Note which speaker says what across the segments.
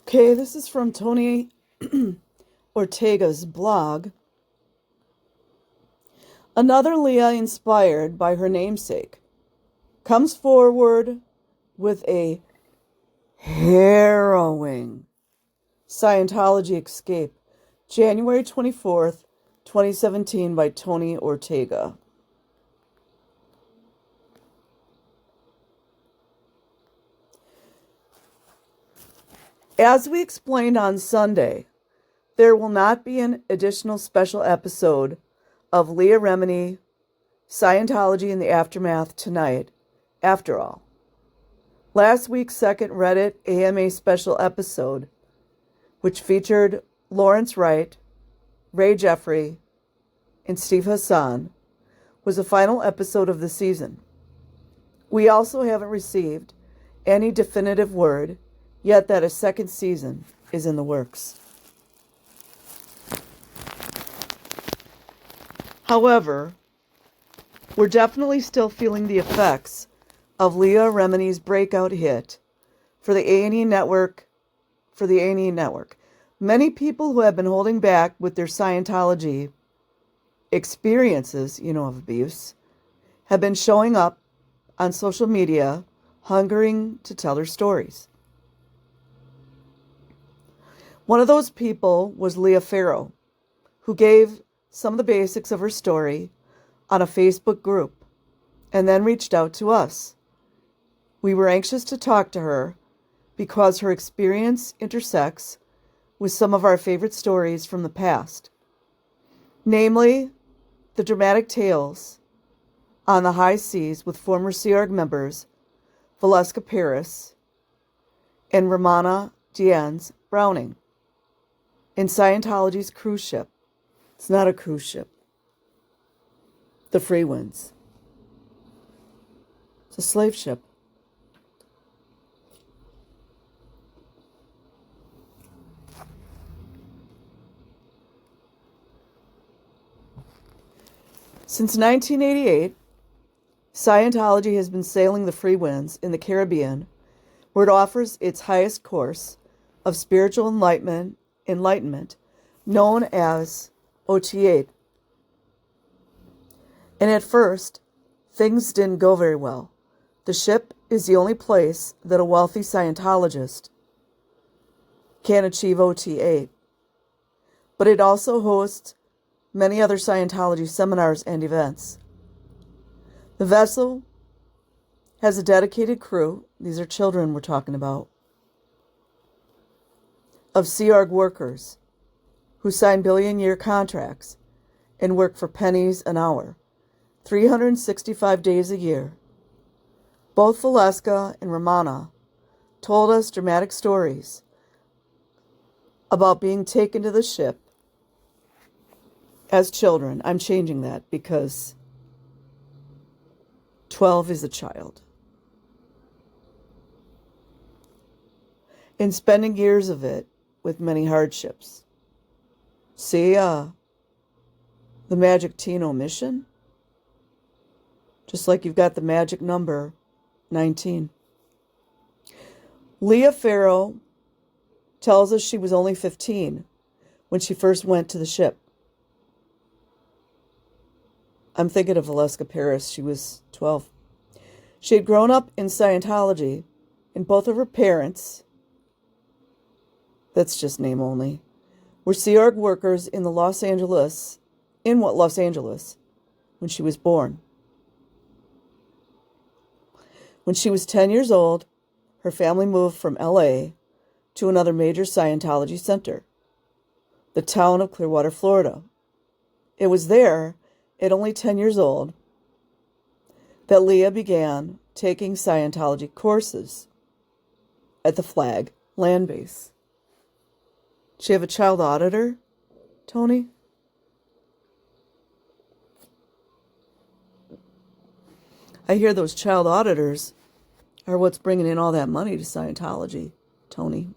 Speaker 1: Okay, this is from Tony Ortega's blog. Another Leah inspired by her namesake comes forward with a harrowing Scientology escape, January 24th, 2017, by Tony Ortega. As we explained on Sunday, there will not be an additional special episode of Leah Remini, Scientology in the Aftermath tonight, after all. Last week's second Reddit AMA special episode, which featured Lawrence Wright, Ray Jeffrey, and Steve Hassan, was the final episode of the season. We also haven't received any definitive word yet that a second season is in the works. However, we're definitely still feeling the effects of Leah Remini's breakout hit for the A&E network. Many people who have been holding back with their Scientology experiences, of abuse, have been showing up on social media, hungering to tell their stories. One of those people was Leah Farrow, who gave some of the basics of her story on a Facebook group and then reached out to us. We were anxious to talk to her because her experience intersects with some of our favorite stories from the past, namely the dramatic tales on the high seas with former Sea Org members Valeska Paris and Ramona Diaz Browning in Scientology's cruise ship. It's not a cruise ship. The Free Winds. It's a slave ship. Since 1988, Scientology has been sailing the free winds in the Caribbean, where it offers its highest course of spiritual enlightenment known as OT8. And at first, things didn't go very well. The ship is the only place that a wealthy Scientologist can achieve OT8. But it also hosts many other Scientology seminars and events. The vessel has a dedicated crew, these are children we're talking about, of Sea Org workers who sign billion-year contracts and work for pennies an hour, 365 days a year. Both Valeska and Ramona told us dramatic stories about being taken to the ship as children. I'm changing that because 12 is a child. And spending years of it with many hardships. See, the Magic Tino mission? Just like you've got the magic number 19. Leah Farrow tells us she was only 15 when she first went to the ship. I'm thinking of Valeska Paris. She was 12. She had grown up in Scientology, and both of her parents, that's just name only, were Sea Org workers in Los Angeles when she was born. When she was 10 years old, her family moved from LA to another major Scientology center, the town of Clearwater, Florida. It was there, at only 10 years old, that Leah began taking Scientology courses at the Flag land base. Does she have a child auditor, Tony? I hear those child auditors are what's bringing in all that money to Scientology, Tony.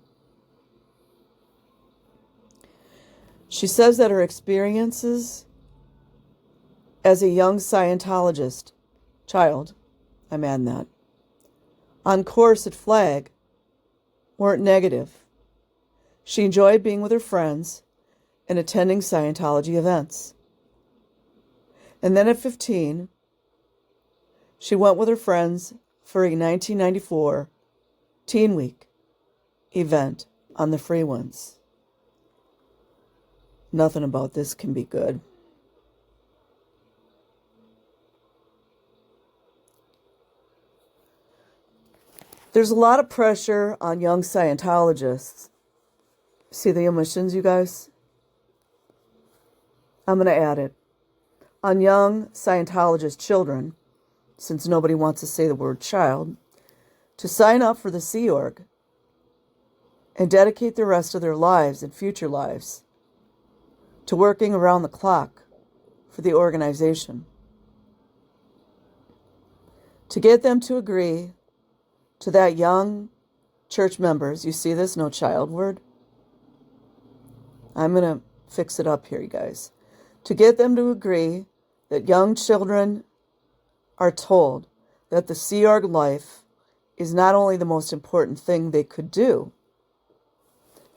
Speaker 1: She says that her experiences as a young Scientologist child, I'm adding that, on course at Flag weren't negative. She enjoyed being with her friends and attending Scientology events. And then at 15, she went with her friends for a 1994 Teen Week event on the free ones. Nothing about this can be good. There's a lot of pressure on young Scientologists. See the omissions, you guys? I'm going to add it. On young Scientologist children, since nobody wants to say the word child, to sign up for the Sea Org and dedicate the rest of their lives and future lives to working around the clock for the organization. To get them to agree to that young church members, you see this no child word? I'm going to fix it up here, you guys. To get them to agree that young children are told that the Sea Org life is not only the most important thing they could do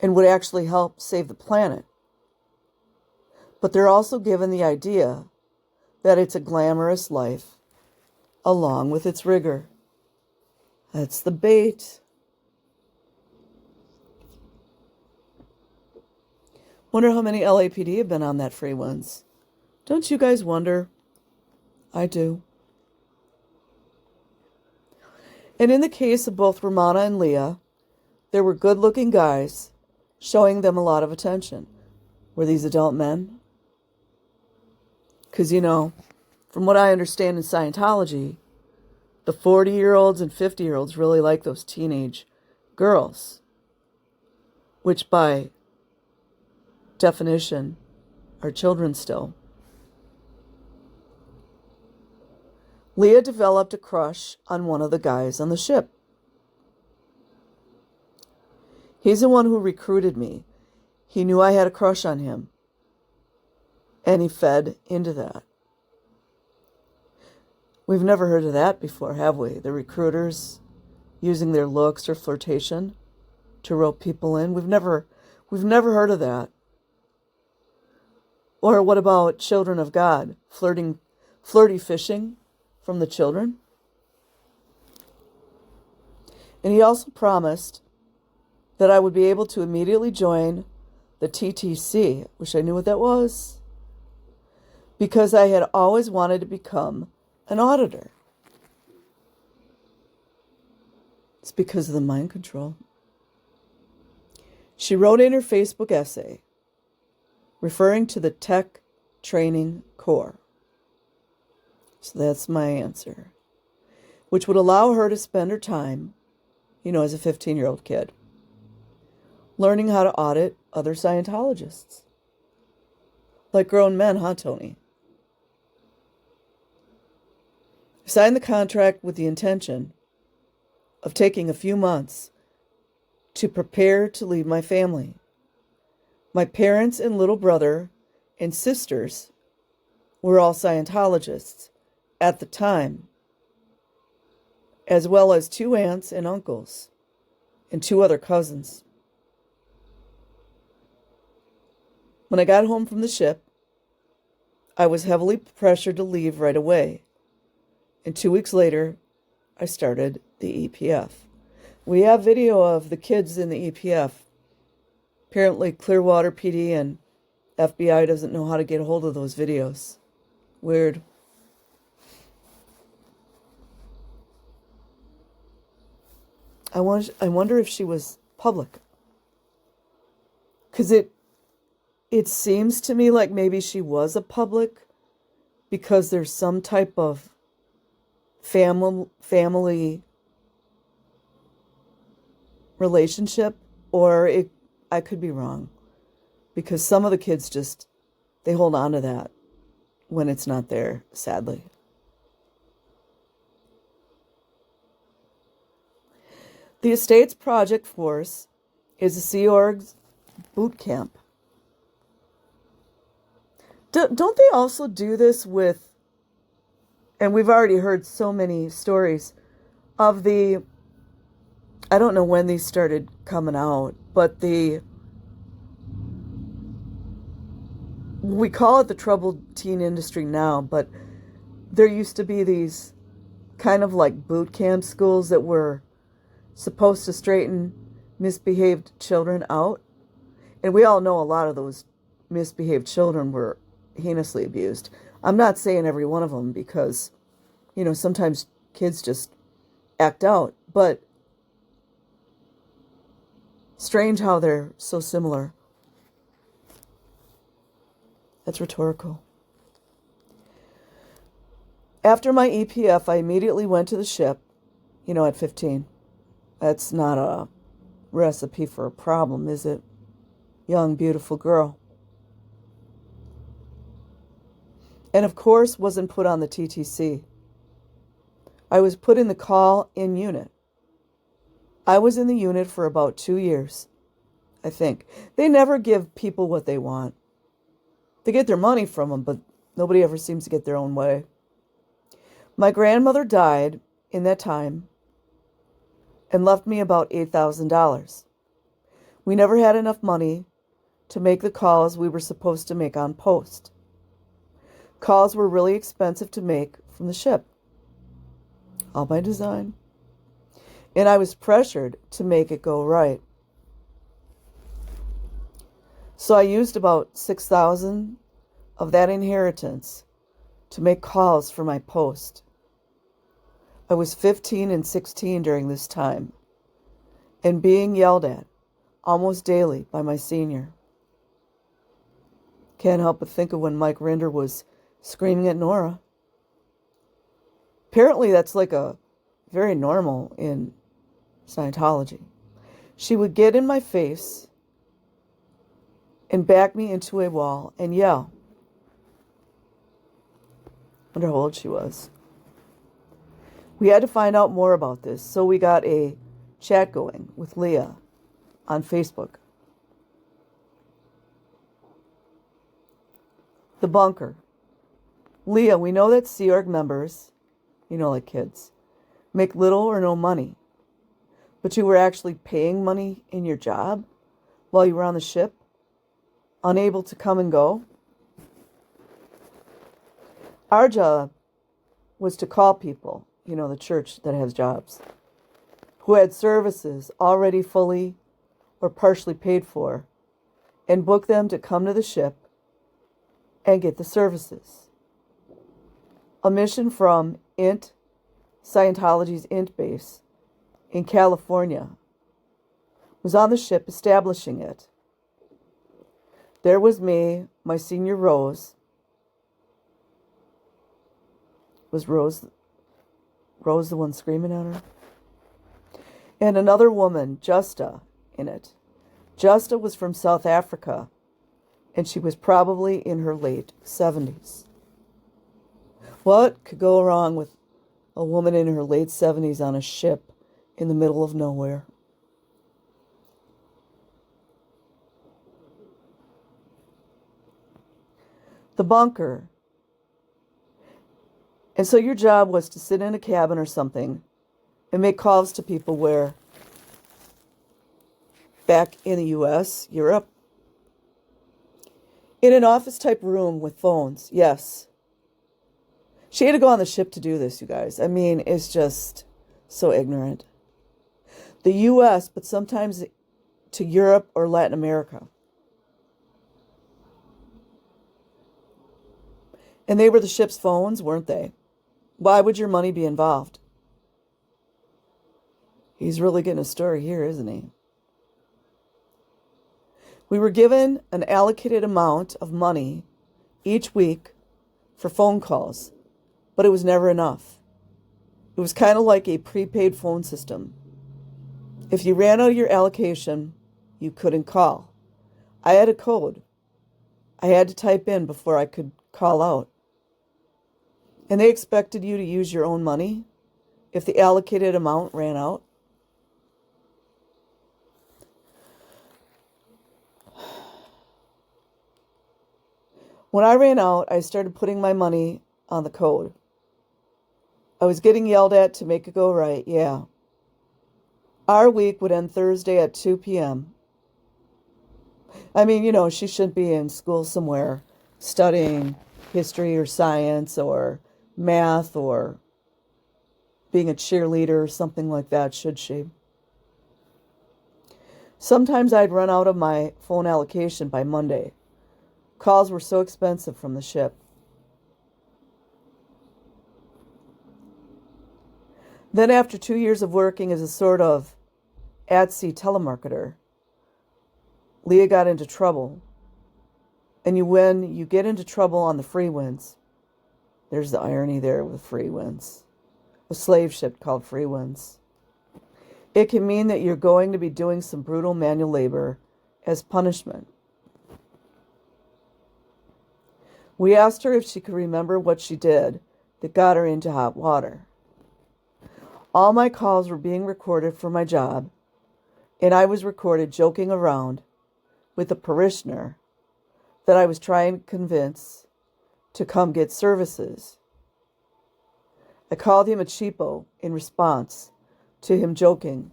Speaker 1: and would actually help save the planet, but they're also given the idea that it's a glamorous life along with its rigor. That's the bait. Wonder how many LAPD have been on that free ones. Don't you guys wonder? I do. And in the case of both Romana and Leah, there were good-looking guys showing them a lot of attention. Were these adult men? Because, from what I understand in Scientology, the 40-year-olds and 50-year-olds really like those teenage girls, which by definition are children still. Leah developed a crush on one of the guys on the ship. He's the one who recruited me. He knew I had a crush on him, and he fed into that. We've never heard of that before, have we? The recruiters using their looks or flirtation to rope people in. We've never heard of that. Or what about children of God flirty fishing from the children? And he also promised that I would be able to immediately join the TTC. Wish I knew what that was. Because I had always wanted to become an auditor. It's because of the mind control. She wrote in her Facebook essay, referring to the Tech Training Corps. So that's my answer. Which would allow her to spend her time, as a 15-year-old kid, learning how to audit other Scientologists. Like grown men, huh, Tony? I signed the contract with the intention of taking a few months to prepare to leave my family. My parents and little brother and sisters were all Scientologists at the time, as well as 2 aunts and uncles and 2 other cousins. When I got home from the ship, I was heavily pressured to leave right away. And 2 weeks later, I started the EPF. We have video of the kids in the EPF. Apparently, Clearwater PD and FBI doesn't know how to get a hold of those videos. Weird. I wonder if she was public. Because it seems to me like maybe she was a public because there's some type of family relationship, or I could be wrong, because some of the kids they hold on to that when it's not there, sadly. The Estates Project Force is a Sea Org's boot camp. Don't they also do this with, and we've already heard so many stories of I don't know when these started coming out, but the we call it the troubled teen industry now, but there used to be these kind of like boot camp schools that were supposed to straighten misbehaved children out. And we all know a lot of those misbehaved children were heinously abused. I'm not saying every one of them because, sometimes kids just act out. But strange how they're so similar. That's rhetorical. After my EPF, I immediately went to the ship, at 15. That's not a recipe for a problem, is it? Young, beautiful girl. And of course, wasn't put on the TTC. I was put in the call-in unit. I was in the unit for about 2 years, I think. They never give people what they want. They get their money from them, but nobody ever seems to get their own way. My grandmother died in that time and left me about $8,000. We never had enough money to make the calls we were supposed to make on post. Calls were really expensive to make from the ship. All by design. And I was pressured to make it go right. So I used about $6,000 of that inheritance to make calls for my post. I was 15 and 16 during this time, and being yelled at almost daily by my senior. Can't help but think of when Mike Rinder was screaming at Nora. Apparently that's like a very normal in Scientology. She would get in my face and back me into a wall and yell. Wonder how old she was. We had to find out more about this, so we got a chat going with Leah on Facebook. The bunker. Leah, we know that Sea Org members, like kids, make little or no money. But you were actually paying money in your job while you were on the ship, unable to come and go. Our job was to call people, the church that has jobs, who had services already fully or partially paid for, and book them to come to the ship and get the services. A mission from Scientology's INT base in California was on the ship establishing it. There was me, my senior Rose. Was Rose the one screaming at her? And another woman, Justa, in it. Justa was from South Africa, and she was probably in her late 70s. What could go wrong with a woman in her late 70s on a ship in the middle of nowhere? The bunker. And so your job was to sit in a cabin or something and make calls to people where, back in the U.S., Europe, in an office-type room with phones, yes. She had to go on the ship to do this, you guys. I mean, it's just so ignorant. The U.S., but sometimes to Europe or Latin America. And they were the ship's phones, weren't they? Why would your money be involved? He's really getting a story here, isn't he? We were given an allocated amount of money each week for phone calls, but it was never enough. It was kind of like a prepaid phone system. If you ran out of your allocation, you couldn't call. I had a code I had to type in before I could call out. And they expected you to use your own money if the allocated amount ran out. When I ran out, I started putting my money on the code. I was getting yelled at to make it go right, yeah. Our week would end Thursday at 2 p.m. I mean, she shouldn't be in school somewhere studying history or science or math or being a cheerleader or something like that, should she? Sometimes I'd run out of my phone allocation by Monday. Calls were so expensive from the ship. Then after 2 years of working as a sort of at-sea telemarketer, Leah got into trouble. And when you get into trouble on the free winds, there's the irony there with free winds. A slave ship called Free Winds. It can mean that you're going to be doing some brutal manual labor as punishment. We asked her if she could remember what she did that got her into hot water. All my calls were being recorded for my job, and I was recorded joking around with a parishioner that I was trying to convince to come get services. I called him a cheapo in response to him joking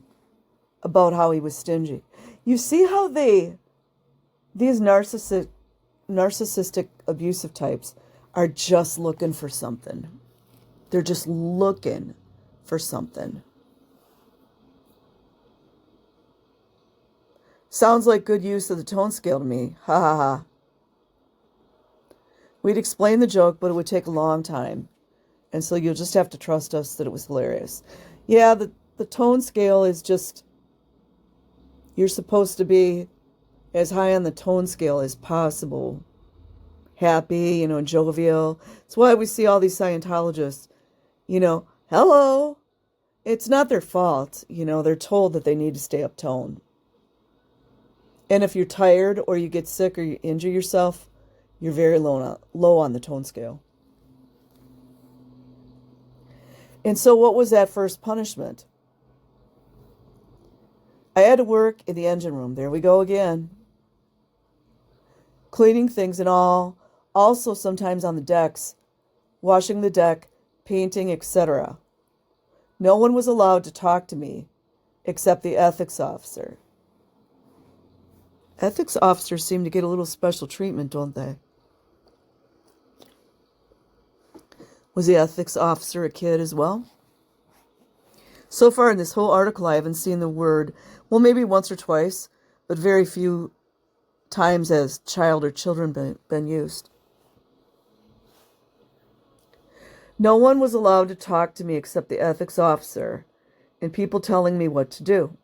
Speaker 1: about how he was stingy. You see how these narcissistic abusive types are just looking for something. They're just looking for something. Sounds like good use of the tone scale to me. Ha ha ha. We'd explain the joke, but it would take a long time. And so you'll just have to trust us that it was hilarious. Yeah, the tone scale is just, you're supposed to be as high on the tone scale as possible. Happy, jovial. That's why we see all these Scientologists, hello. It's not their fault. They're told that they need to stay uptone. And if you're tired or you get sick or you injure yourself, you're very low on the tone scale. And so what was that first punishment? I had to work in the engine room. There we go again. Cleaning things and all. Also sometimes on the decks. Washing the deck, painting, etc. No one was allowed to talk to me except the ethics officer. Ethics officers seem to get a little special treatment, don't they? Was the ethics officer a kid as well? So far in this whole article, I haven't seen the word, well, maybe once or twice, but very few times as child or children been used. No one was allowed to talk to me except the ethics officer and people telling me what to do.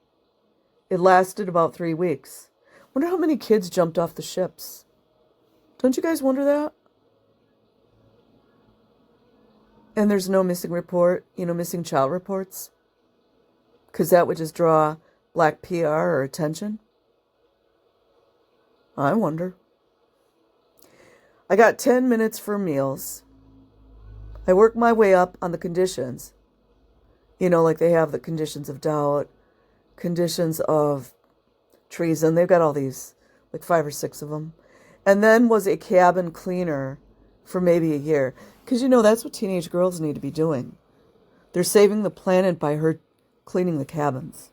Speaker 1: It lasted about 3 weeks. Wonder how many kids jumped off the ships. Don't you guys wonder that? And there's no missing report, missing child reports? Because that would just draw black PR or attention. I wonder. I got 10 minutes for meals. I worked my way up on the conditions. Like they have the conditions of doubt, conditions of treason. They've got all these, like 5 or 6 of them. And then was a cabin cleaner for maybe a year. Because, that's what teenage girls need to be doing. They're saving the planet by her cleaning the cabins.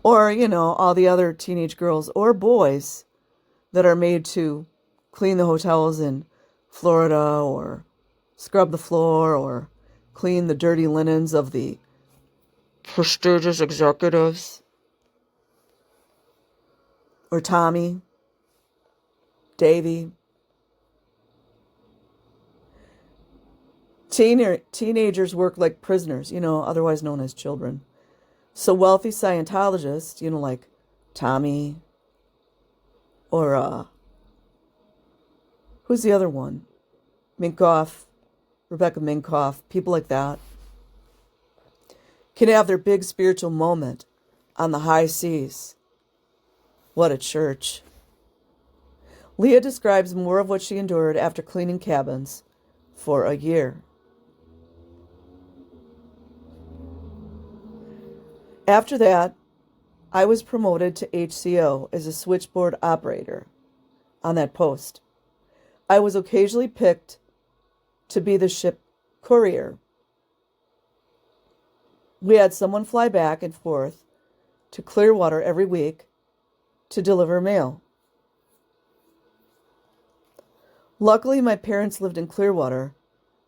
Speaker 1: Or, all the other teenage girls or boys that are made to clean the hotels in Florida or scrub the floor or clean the dirty linens of the prestigious executives. Or Tommy, Davy. Teenagers work like prisoners, otherwise known as children. So wealthy Scientologists, like Tommy, or who's the other one? Minkoff, Rebecca Minkoff, people like that, can have their big spiritual moment on the high seas. What a church. Leah describes more of what she endured after cleaning cabins for a year. After that, I was promoted to HCO as a switchboard operator on that post. I was occasionally picked to be the ship courier. We had someone fly back and forth to Clearwater every week to deliver mail. Luckily, my parents lived in Clearwater,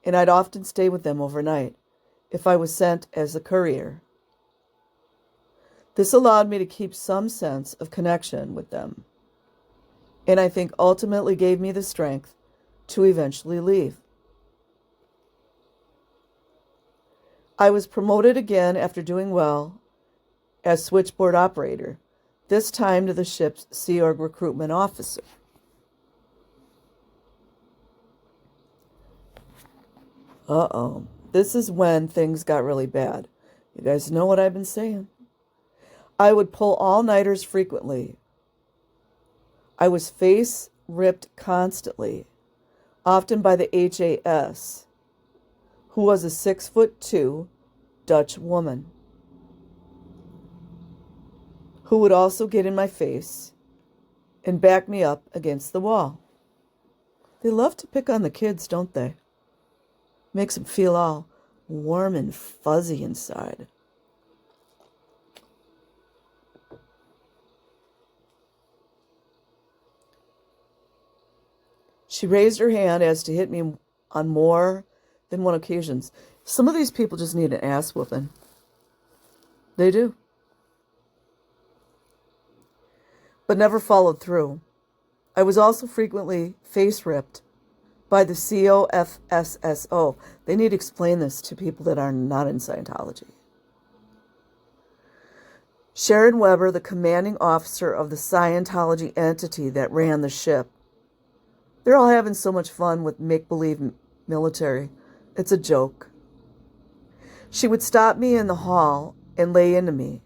Speaker 1: and I'd often stay with them overnight if I was sent as a courier. This allowed me to keep some sense of connection with them, and I think ultimately gave me the strength to eventually leave. I was promoted again after doing well as switchboard operator, this time to the ship's Sea Org recruitment officer. Uh-oh. This is when things got really bad. You guys know what I've been saying. I would pull all-nighters frequently. I was face-ripped constantly, often by the HAS, who was a 6'2" Dutch woman, who would also get in my face and back me up against the wall. They love to pick on the kids, don't they? Makes them feel all warm and fuzzy inside. She raised her hand as to hit me on more than one occasion. Some of these people just need an ass whooping. They do. But never followed through. I was also frequently face ripped by the COFSSO. They need to explain this to people that are not in Scientology. Sharon Weber, the commanding officer of the Scientology entity that ran the ship. They're all having so much fun with make-believe military. It's a joke. She would stop me in the hall and lay into me.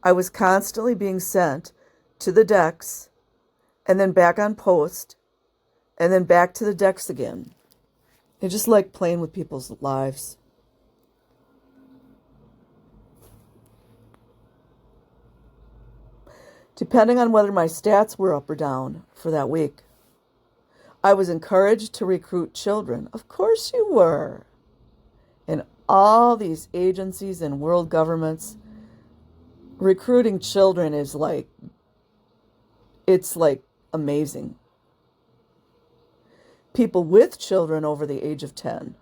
Speaker 1: I was constantly being sent to the decks and then back on post and then back to the decks again. They just like playing with people's lives. Depending on whether my stats were up or down for that week. I was encouraged to recruit children. Of course you were. In all these agencies and world governments, recruiting children is like, it's like amazing. People with children over the age of 10.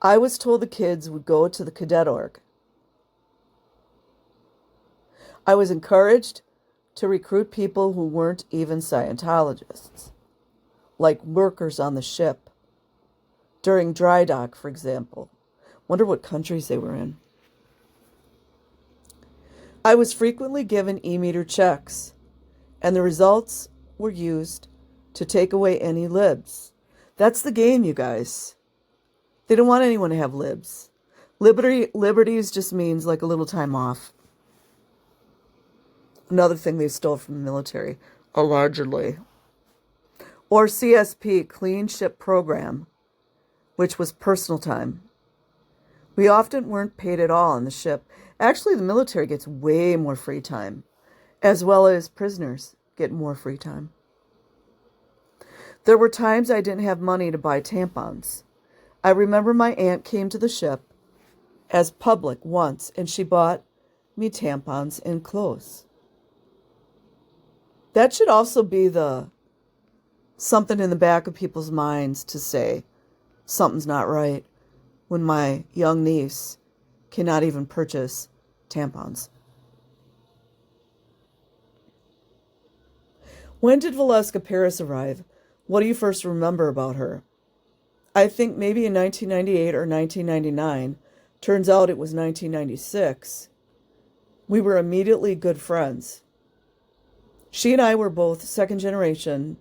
Speaker 1: I was told the kids would go to the cadet org. I was encouraged to recruit people who weren't even Scientologists, like workers on the ship, during dry dock, for example. Wonder what countries they were in. I was frequently given e-meter checks, and the results were used to take away any libs. That's the game, you guys. They don't want anyone to have libs. Liberties just means like a little time off. Another thing they stole from the military, allegedly. Or CSP, Clean Ship Program, which was personal time. We often weren't paid at all on the ship. Actually, the military gets way more free time, as well as prisoners get more free time. There were times I didn't have money to buy tampons. I remember my aunt came to the ship as public once, and she bought me tampons and clothes. That should also be something in the back of people's minds to say something's not right when my young niece cannot even purchase tampons. When did Valeska Paris arrive? What do you first remember about her? I think maybe in 1998 or 1999. Turns out it was 1996. We were immediately good friends. She and I were both second-generation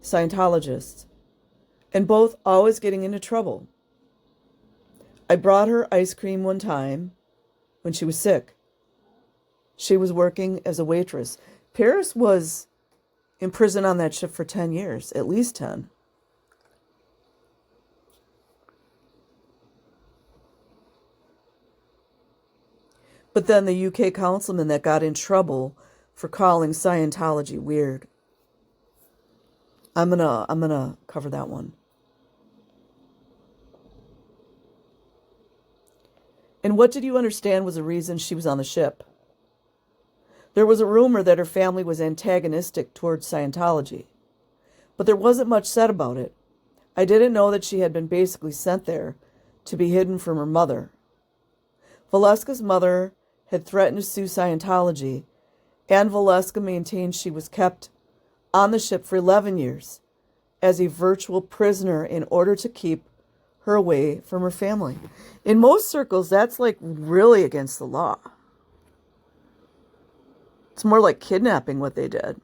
Speaker 1: Scientologists, and both always getting into trouble. I brought her ice cream one time when she was sick. She was working as a waitress. Paris was in prison on that ship for 10 years, at least 10. But then the UK councilman that got in trouble for calling Scientology weird. I'm gonna cover that one. And what did you understand was the reason she was on the ship? There was a rumor that her family was antagonistic towards Scientology, but there wasn't much said about it. I didn't know that she had been basically sent there to be hidden from her mother. Valeska's mother had threatened to sue Scientology, and Valeska maintained she was kept on the ship for 11 years as a virtual prisoner in order to keep her away from her family. In most circles, that's like really against the law. It's more like kidnapping what they did.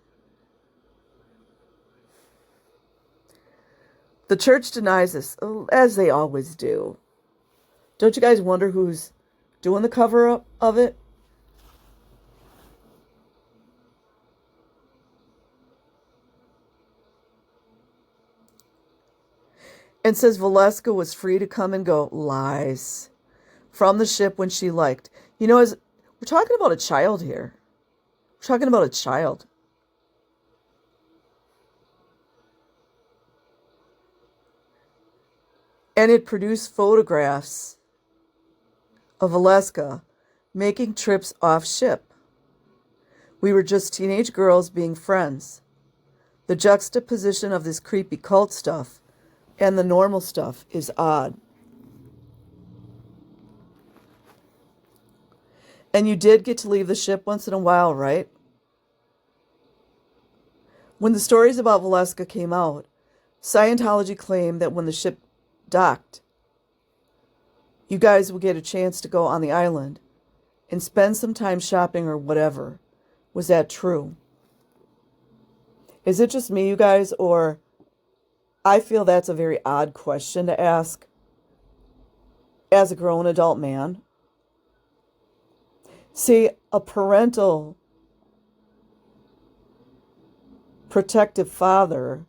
Speaker 1: The church denies this, as they always do. Don't you guys wonder who's doing the cover-up of it? And says Valeska was free to come and go. Lies. From the ship when she liked. You know, as we're talking about a child here. We're talking about a child. And it produced photographs of Valeska making trips off ship. We were just teenage girls being friends. The juxtaposition of this creepy cult stuff and the normal stuff is odd. And you did get to leave the ship once in a while, right? When the stories about Valeska came out, Scientology claimed that when the ship docked, you guys would get a chance to go on the island and spend some time shopping or whatever. Was that true? Is it just me, you guys, or I feel that's a very odd question to ask as a grown adult man? See, a parental protective father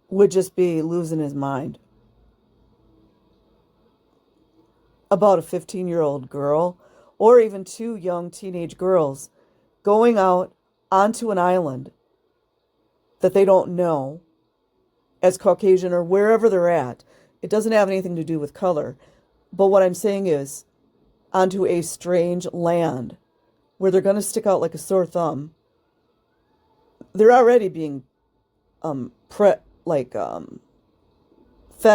Speaker 1: would just be losing his mind about a 15-year-old girl or even two young teenage girls going out onto an island that they don't know as Caucasian or wherever they're at. It doesn't have anything to do with color. But what I'm saying is onto a strange land where they're going to stick out like a sore thumb. They're already being fed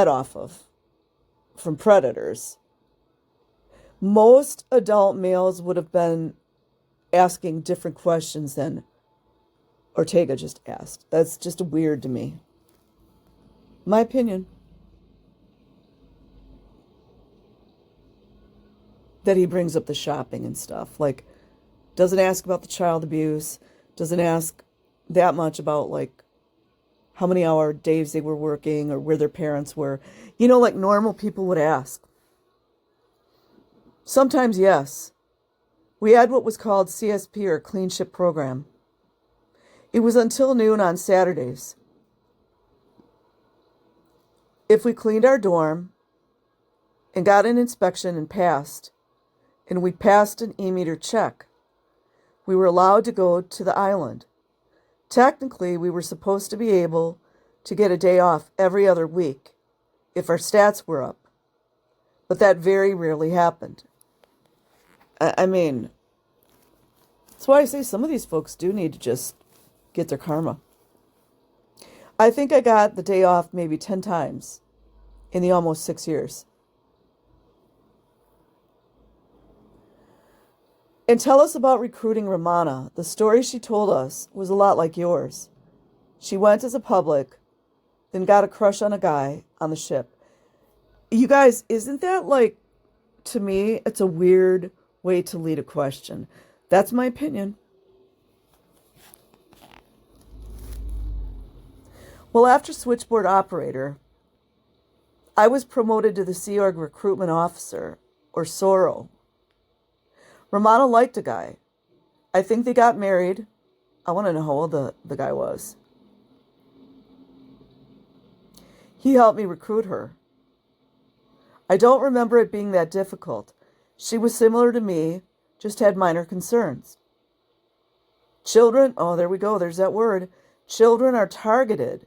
Speaker 1: off of from predators. Most adult males would have been asking different questions than Ortega just asked. That's just weird to me. My opinion. That he brings up the shopping and stuff. Like, doesn't ask about the child abuse. Doesn't ask that much about, like, how many hour days they were working or where their parents were. You know, like normal people would ask. Sometimes, yes. We had what was called CSP, or Clean Ship Program. It was until noon on Saturdays. If we cleaned our dorm and got an inspection and passed, and we passed an e-meter check, we were allowed to go to the island. Technically, we were supposed to be able to get a day off every other week if our stats were up, but that very rarely happened. I mean, that's why I say some of these folks do need to just get their karma. I think I got the day off maybe 10 times in the almost 6 years. And tell us about recruiting Romana. The story she told us was a lot like yours. She went as a public, then got a crush on a guy on the ship. You guys, isn't that like, to me, it's a weird way to lead a question. That's my opinion. Well, after switchboard operator, I was promoted to the Sea Org recruitment officer, or SORO. Romana liked a guy. I think they got married. I want to know how old the guy was. He helped me recruit her. I don't remember it being that difficult. She was similar to me, just had minor concerns. Children, oh, there we go, there's that word. Children are targeted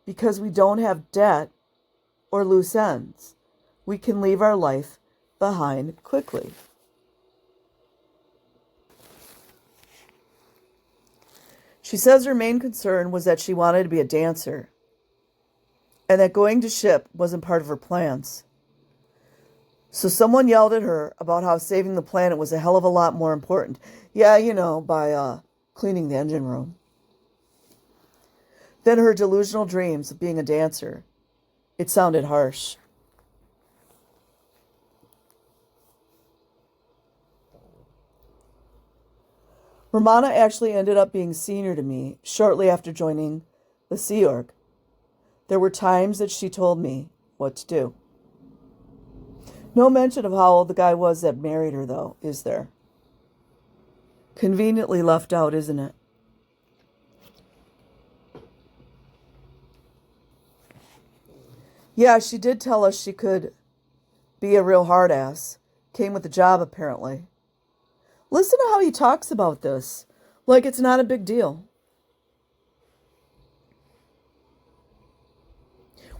Speaker 1: because we don't have debt or loose ends. We can leave our life behind quickly. She says her main concern was that she wanted to be a dancer and that going to ship wasn't part of her plans. So someone yelled at her about how saving the planet was a hell of a lot more important. Yeah, by cleaning the engine room. Than her delusional dreams of being a dancer. It sounded harsh. Romana actually ended up being senior to me shortly after joining the Sea Org. There were times that she told me what to do. No mention of how old the guy was that married her, though, is there? Conveniently left out, isn't it? Yeah, she did tell us she could be a real hard ass. Came with the job, apparently. Listen to how he talks about this, like it's not a big deal.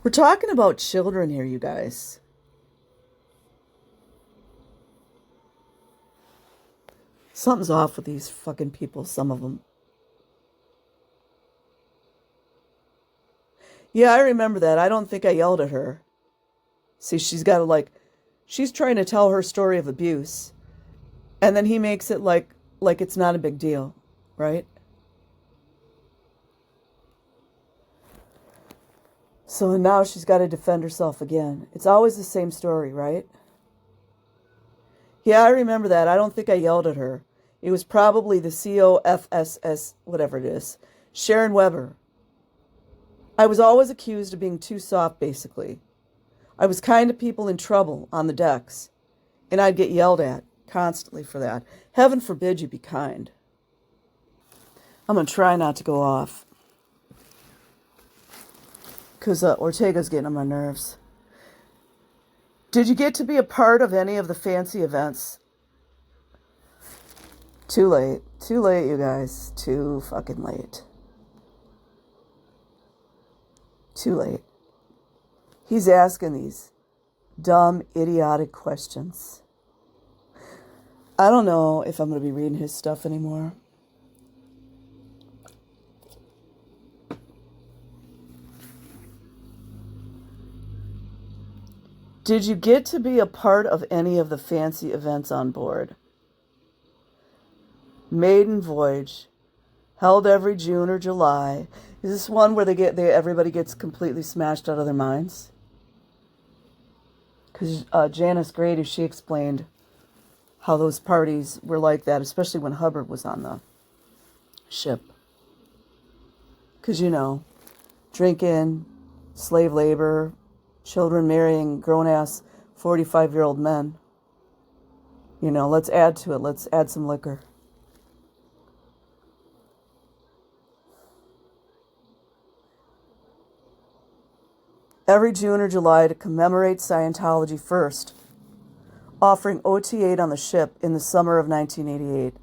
Speaker 1: We're talking about children here, you guys. Something's off with these fucking people, some of them. Yeah, I remember that. I don't think I yelled at her. See, she's trying to tell her story of abuse. And then he makes it like it's not a big deal, right? So now she's got to defend herself again. It's always the same story, right? Yeah, I remember that. I don't think I yelled at her. It was probably the COFSS, whatever it is, Sharon Weber. I was always accused of being too soft, basically. I was kind to people in trouble on the decks, and I'd get yelled at constantly for that. Heaven forbid you be kind. I'm going to try not to go off, because Ortega's getting on my nerves. Did you get to be a part of any of the fancy events? Too late. Too late, you guys. Too fucking late. Too late. He's asking these dumb, idiotic questions. I don't know if I'm going to be reading his stuff anymore. Did you get to be a part of any of the fancy events on board? Maiden voyage, held every June or July. Is this one where everybody gets completely smashed out of their minds? Because Janice Grady, she explained how those parties were like that, especially when Hubbard was on the ship. Because, drinking, slave labor, children marrying grown-ass 45-year-old men. Let's add to it. Let's add some liquor. Every June or July to commemorate Scientology first, offering OT8 on the ship in the summer of 1988. Do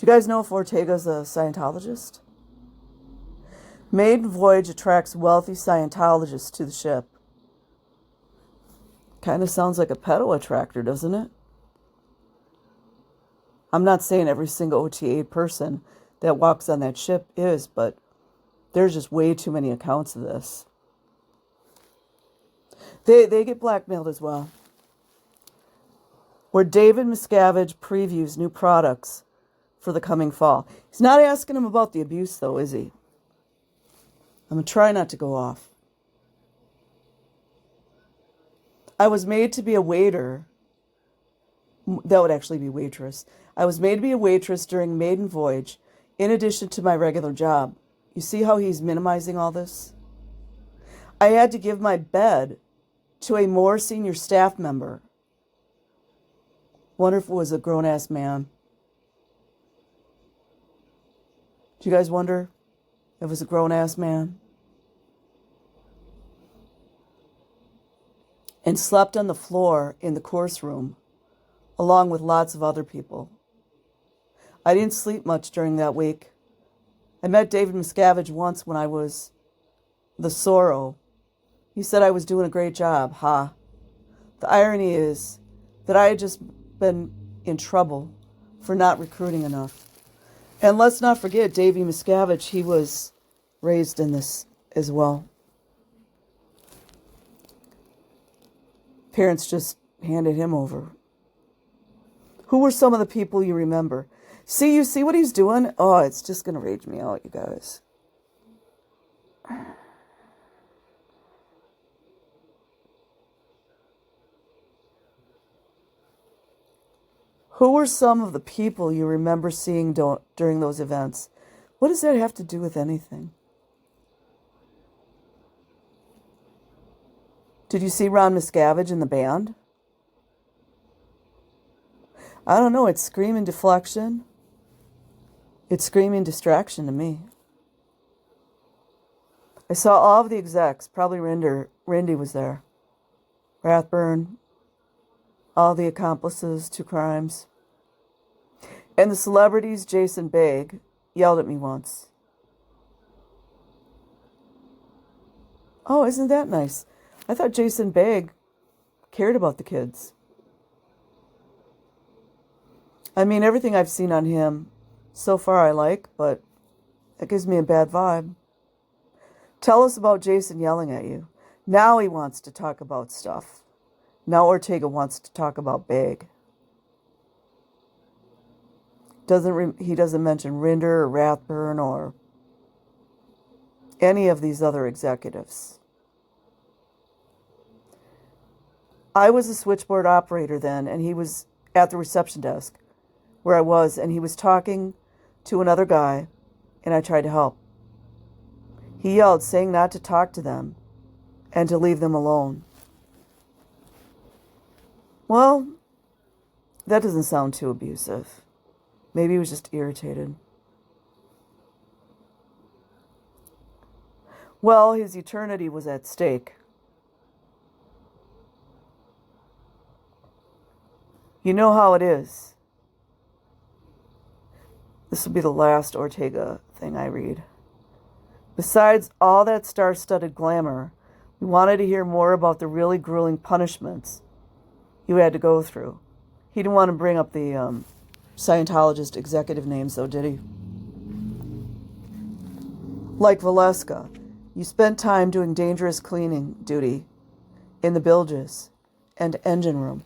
Speaker 1: you guys know if Ortega's a Scientologist? Maiden voyage attracts wealthy Scientologists to the ship. Kind of sounds like a pedo attractor, doesn't it? I'm not saying every single OT8 person that walks on that ship is, but there's just way too many accounts of this. They get blackmailed as well. Where David Miscavige previews new products for the coming fall. He's not asking him about the abuse, though, is he? I'm going to try not to go off. I was made to be a waiter. That would actually be waitress. I was made to be a waitress during maiden voyage, in addition to my regular job. You see how he's minimizing all this? I had to give my bed to a more senior staff member. Wonder if it was a grown-ass man. Do you guys wonder if it was a grown-ass man? And slept on the floor in the course room, along with lots of other people. I didn't sleep much during that week. I met David Miscavige once when I was the Sorrow. He said I was doing a great job. Ha. The irony is that I had just been in trouble for not recruiting enough. And let's not forget Davy Miscavige. He was raised in this as well. Parents just handed him over. Who were some of the people you remember? You see what he's doing? Oh, it's just going to rage me out, you guys. Who were some of the people you remember seeing during those events? What does that have to do with anything? Did you see Ron Miscavige in the band? I don't know. It's screaming deflection. It's screaming distraction to me. I saw all of the execs. Probably Rindy was there. Rathburn. All the accomplices to crimes. And the celebrities, Jason Begg, yelled at me once. Oh, isn't that nice? I thought Jason Begg cared about the kids. I mean, everything I've seen on him so far I like, but that gives me a bad vibe. Tell us about Jason yelling at you. Now he wants to talk about stuff. Now Ortega wants to talk about Begg. He doesn't mention Rinder or Rathburn or any of these other executives. I was a switchboard operator then, and he was at the reception desk where I was, and he was talking to another guy, and I tried to help. He yelled, saying not to talk to them and to leave them alone. Well, that doesn't sound too abusive. Maybe he was just irritated. Well, his eternity was at stake. You know how it is. This will be the last Ortega thing I read. Besides all that star-studded glamour, we wanted to hear more about the really grueling punishments you had to go through. He didn't want to bring up the Scientologist executive names, though, did he? Like Valeska, you spent time doing dangerous cleaning duty in the bilges and engine room.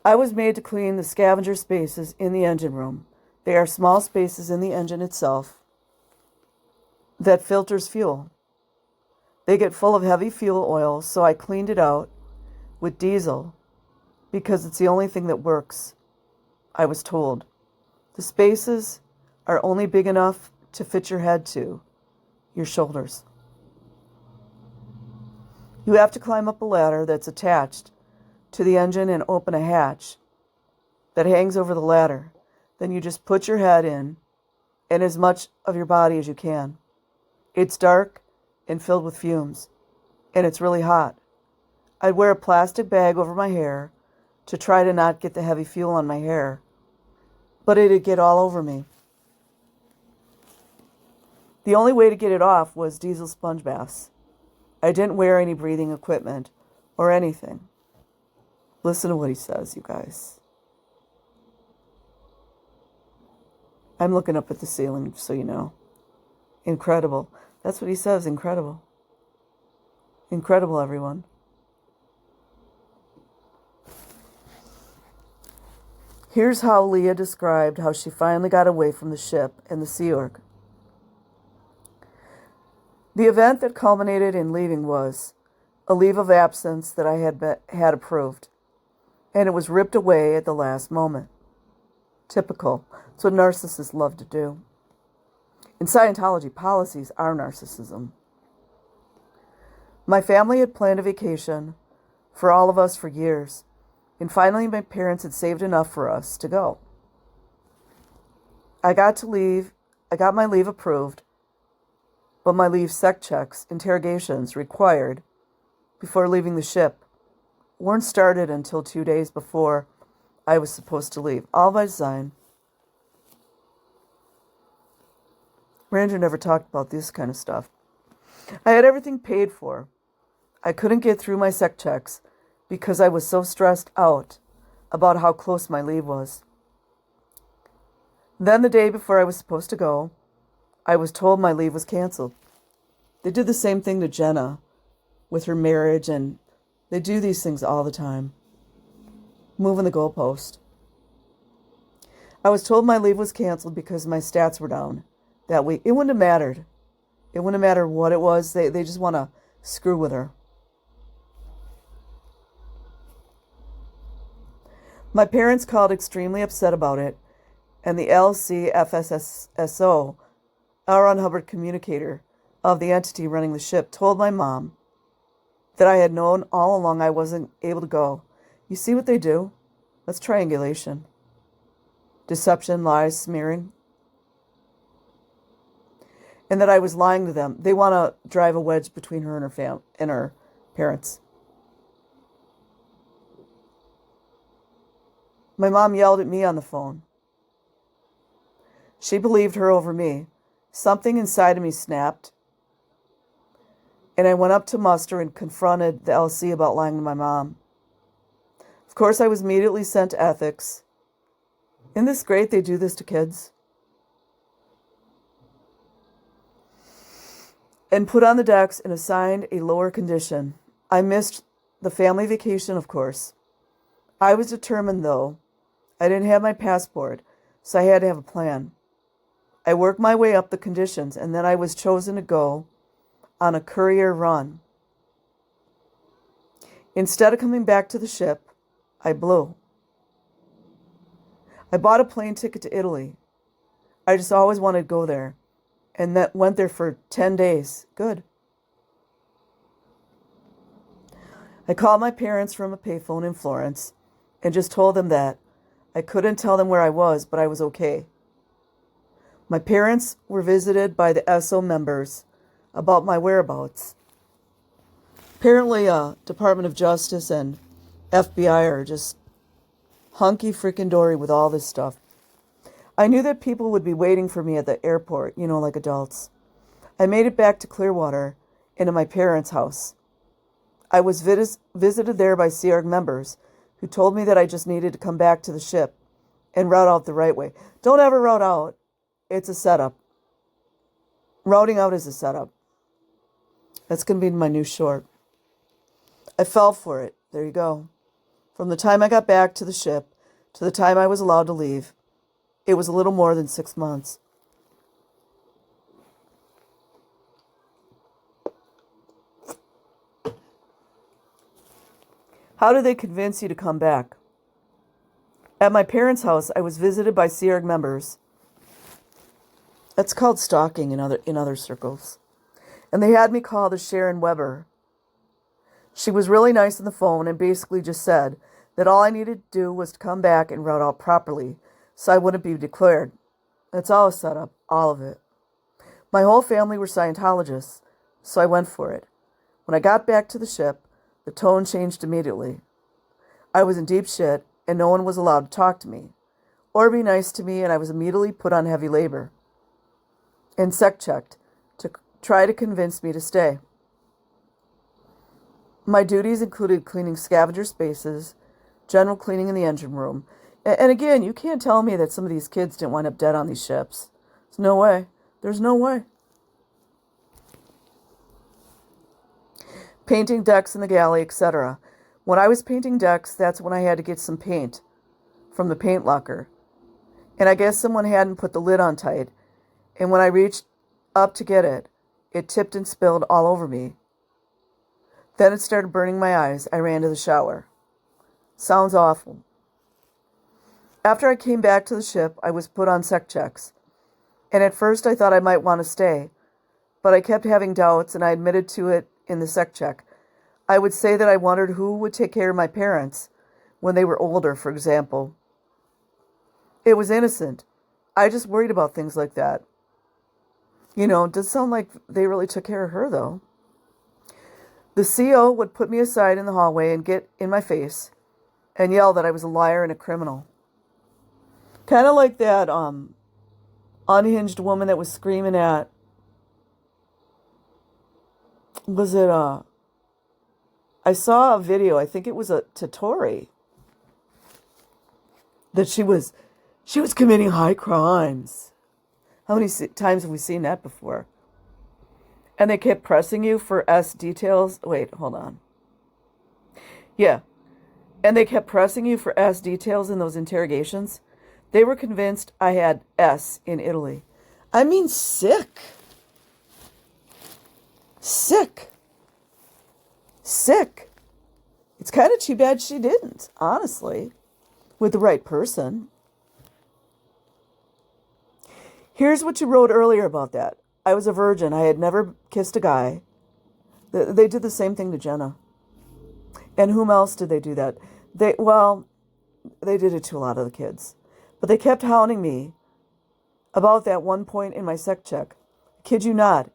Speaker 1: I was made to clean the scavenger spaces in the engine room. They are small spaces in the engine itself that filters fuel. They get full of heavy fuel oil, so I cleaned it out with diesel because it's the only thing that works, I was told. The spaces are only big enough to fit your head to, your shoulders. You have to climb up a ladder that's attached to the engine and open a hatch that hangs over the ladder. Then you just put your head in and as much of your body as you can. It's dark and filled with fumes, and it's really hot. I'd wear a plastic bag over my hair to try to not get the heavy fuel on my hair, but it'd get all over me. The only way to get it off was diesel sponge baths. I didn't wear any breathing equipment or anything. Listen to what he says, you guys. I'm looking up at the ceiling, so you know. Incredible. That's what he says, incredible. Incredible, everyone. Here's how Leah described how she finally got away from the ship and the Sea Org. The event that culminated in leaving was a leave of absence that I had approved, and it was ripped away at the last moment. Typical. It's what narcissists love to do. In Scientology, policies are narcissism. My family had planned a vacation for all of us for years, and finally my parents had saved enough for us to go. I got my leave approved, but my leave sec checks, interrogations required before leaving the ship weren't started until 2 days before I was supposed to leave, all by design. Ranger never talked about this kind of stuff. I had everything paid for. I couldn't get through my sec checks because I was so stressed out about how close my leave was. Then the day before I was supposed to go, I was told my leave was canceled. They did the same thing to Jenna with her marriage, and they do these things all the time. Moving the goalpost. I was told my leave was canceled because my stats were down that week. It wouldn't have mattered. It wouldn't have mattered what it was. They just want to screw with her. My parents called extremely upset about it, and the LCFSSO, L. Ron Hubbard communicator of the entity running the ship, told my mom that I had known all along I wasn't able to go. You see what they do? That's triangulation. Deception, lies, smearing. And that I was lying to them. They want to drive a wedge between her and her parents. My mom yelled at me on the phone. She believed her over me. Something inside of me snapped. And I went up to muster and confronted the LC about lying to my mom. Of course, I was immediately sent to ethics. Isn't this great they do this to kids? And put on the decks and assigned a lower condition. I missed the family vacation, of course. I was determined, though. I didn't have my passport, so I had to have a plan. I worked my way up the conditions, and then I was chosen to go on a courier run. Instead of coming back to the ship, I blew. I bought a plane ticket to Italy. I just always wanted to go there, and that went there for 10 days. Good. I called my parents from a payphone in Florence and just told them that I couldn't tell them where I was, but I was okay. My parents were visited by the SO members about my whereabouts. Apparently, Department of Justice and FBI are just hunky freaking dory with all this stuff. I knew that people would be waiting for me at the airport, like adults. I made it back to Clearwater and to my parents' house. I was visited there by Sea Org members who told me that I just needed to come back to the ship and route out the right way. Don't ever route out. It's a setup. Routing out is a setup. That's going to be my new short. I fell for it. There you go. From the time I got back to the ship to the time I was allowed to leave, it was a little more than 6 months. How do they convince you to come back? At my parents' house, I was visited by Sea Org members. That's called stalking in other circles. And they had me call the Sharon Weber. She was really nice on the phone and basically just said that all I needed to do was to come back and route out properly so I wouldn't be declared. That's all a setup, all of it. My whole family were Scientologists, so I went for it. When I got back to the ship, the tone changed immediately. I was in deep shit, and no one was allowed to talk to me or be nice to me, and I was immediately put on heavy labor and sec-checked to try to convince me to stay. My duties included cleaning scavenger spaces, general cleaning in the engine room. And again, you can't tell me that some of these kids didn't wind up dead on these ships. There's no way. There's no way. Painting decks in the galley, etc. When I was painting decks, that's when I had to get some paint from the paint locker. And I guess someone hadn't put the lid on tight. And when I reached up to get it, it tipped and spilled all over me. Then it started burning my eyes. I ran to the shower. Sounds awful. After I came back to the ship, I was put on sec checks. And at first I thought I might want to stay, but I kept having doubts, and I admitted to it in the sec check. I would say that I wondered who would take care of my parents when they were older, for example. It was innocent. I just worried about things like that. It does sound like they really took care of her, though. The CO would put me aside in the hallway and get in my face and yell that I was a liar and a criminal. Kind of like that unhinged woman that was screaming at, I saw a video, I think it was a Totori, that she was committing high crimes. How many times have we seen that before? And they kept pressing you for S details. Wait, hold on. Yeah. And they kept pressing you for S details in those interrogations. They were convinced I had S in Italy. I mean, sick. Sick. Sick. It's kind of too bad she didn't, honestly, with the right person. Here's what you wrote earlier about that. I was a virgin. I had never kissed a guy. They did the same thing to Jenna. And whom else did they do that? They did it to a lot of the kids. But they kept hounding me about that one point in my sec check. Kid you not.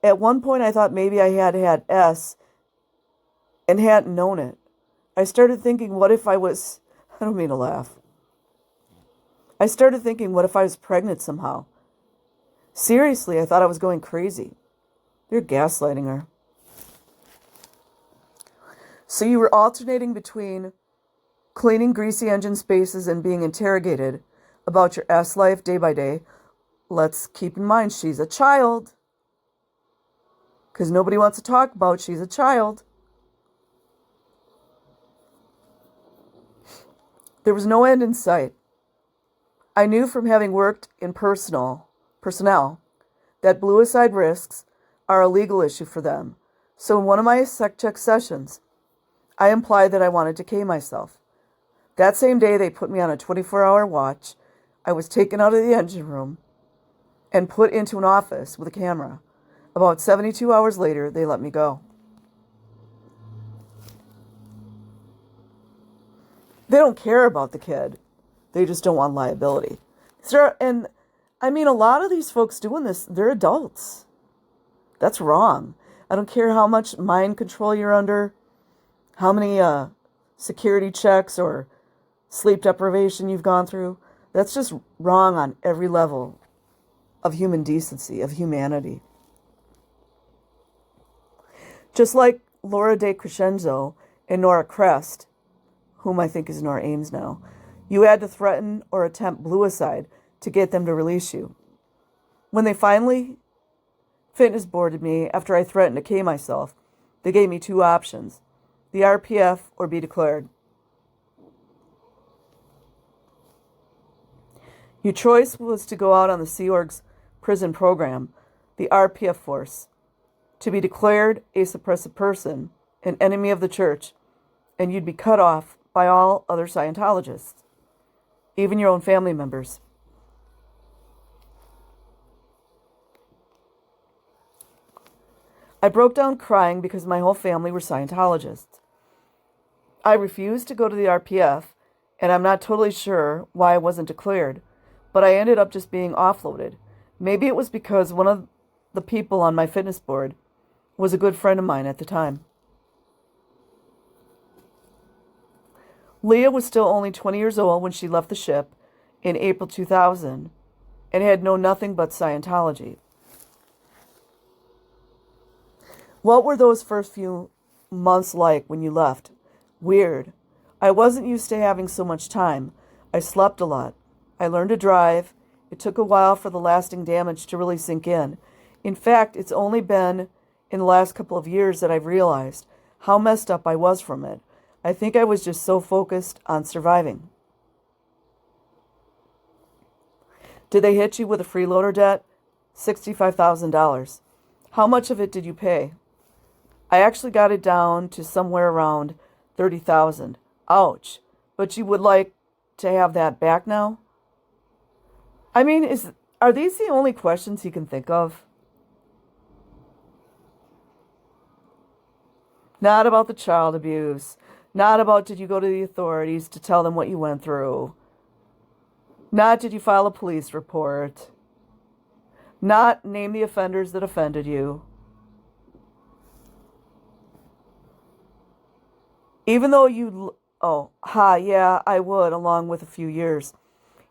Speaker 1: At one point I thought maybe I had S and hadn't known it. I started thinking, what if I was... I don't mean to laugh. I started thinking, what if I was pregnant somehow? Seriously, I thought I was going crazy. They're gaslighting her. So you were alternating between cleaning greasy engine spaces and being interrogated about your S life day by day. Let's keep in mind she's a child. Because nobody wants to talk about she's a child. There was no end in sight. I knew from having worked in personnel that blue-side risks are a legal issue for them. So in one of my sec check sessions, I implied that I wanted to K myself. That same day, they put me on a 24-hour watch. I was taken out of the engine room and put into an office with a camera. About 72 hours later, they let me go. They don't care about the kid. They just don't want liability. And I mean, a lot of these folks doing this, they're adults. That's wrong. I don't care how much mind control you're under, how many security checks or sleep deprivation you've gone through. That's just wrong on every level of human decency, of humanity. Just like Laura De Crescenzo and Nora Crest, whom I think is Nora Ames now, you had to threaten or attempt bluicide to get them to release you. When they finally fitness boarded me after I threatened to K myself, they gave me two options: the RPF or be declared. Your choice was to go out on the Sea Org's prison program, the RPF force, to be declared a suppressive person, an enemy of the church, and you'd be cut off by all other Scientologists, even your own family members. I broke down crying because my whole family were Scientologists. I refused to go to the RPF, and I'm not totally sure why I wasn't declared, but I ended up just being offloaded. Maybe it was because one of the people on my fitness board was a good friend of mine at the time. Leah was still only 20 years old when she left the ship in April 2000 and had known nothing but Scientology. What were those first few months like when you left? Weird. I wasn't used to having so much time. I slept a lot. I learned to drive. It took a while for the lasting damage to really sink in. In fact, it's only been in the last couple of years that I've realized how messed up I was from it. I think I was just so focused on surviving. Did they hit you with a freeloader debt? $65,000. How much of it did you pay? I actually got it down to somewhere around $30,000. Ouch. But you would like to have that back now? I mean, are these the only questions you can think of? Not about the child abuse. Not about did you go to the authorities to tell them what you went through. Not did you file a police report. Not name the offenders that offended you. Even though yeah, I would, along with a few years.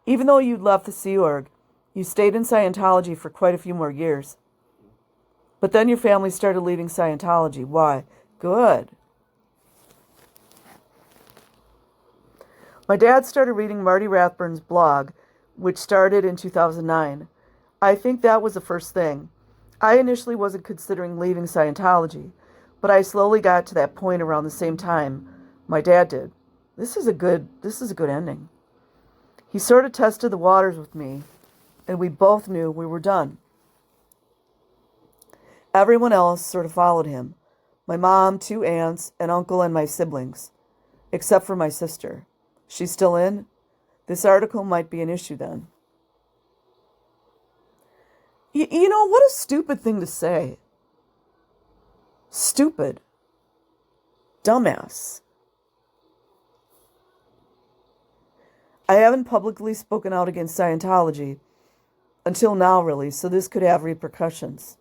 Speaker 1: Even though you'd left the Sea Org, you stayed in Scientology for quite a few more years. But then your family started leaving Scientology. Why? Good. My dad started reading Marty Rathbun's blog, which started in 2009. I think that was the first thing. I initially wasn't considering leaving Scientology, but I slowly got to that point around the same time my dad did. This is a good ending. He sort of tested the waters with me, and we both knew we were done. Everyone else sort of followed him. My mom, 2 aunts, an uncle, and my siblings. Except for my sister. She's still in? This article might be an issue then. You know, what a stupid thing to say. Stupid. Dumbass. I haven't publicly spoken out against Scientology until now, really, so this could have repercussions.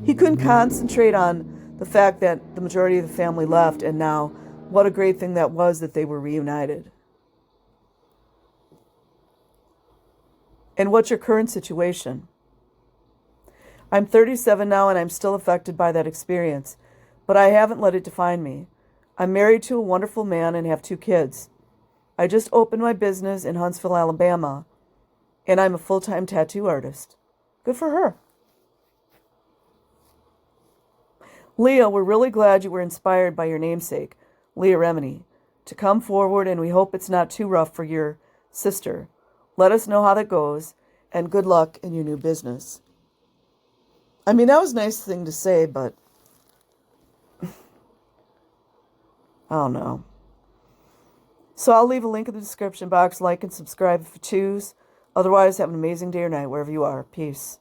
Speaker 1: He couldn't concentrate on the fact that the majority of the family left, and now what a great thing that was that they were reunited. And what's your current situation? I'm 37 now, and I'm still affected by that experience, but I haven't let it define me. I'm married to a wonderful man and have 2 kids. I just opened my business in Huntsville, Alabama, and I'm a full-time tattoo artist. Good for her. Leah, we're really glad you were inspired by your namesake, Leah Remini, to come forward, and we hope it's not too rough for your sister. Let us know how that goes, and good luck in your new business. I mean, that was a nice thing to say, but I don't know. So I'll leave a link in the description box. Like and subscribe if you choose. Otherwise, have an amazing day or night wherever you are. Peace.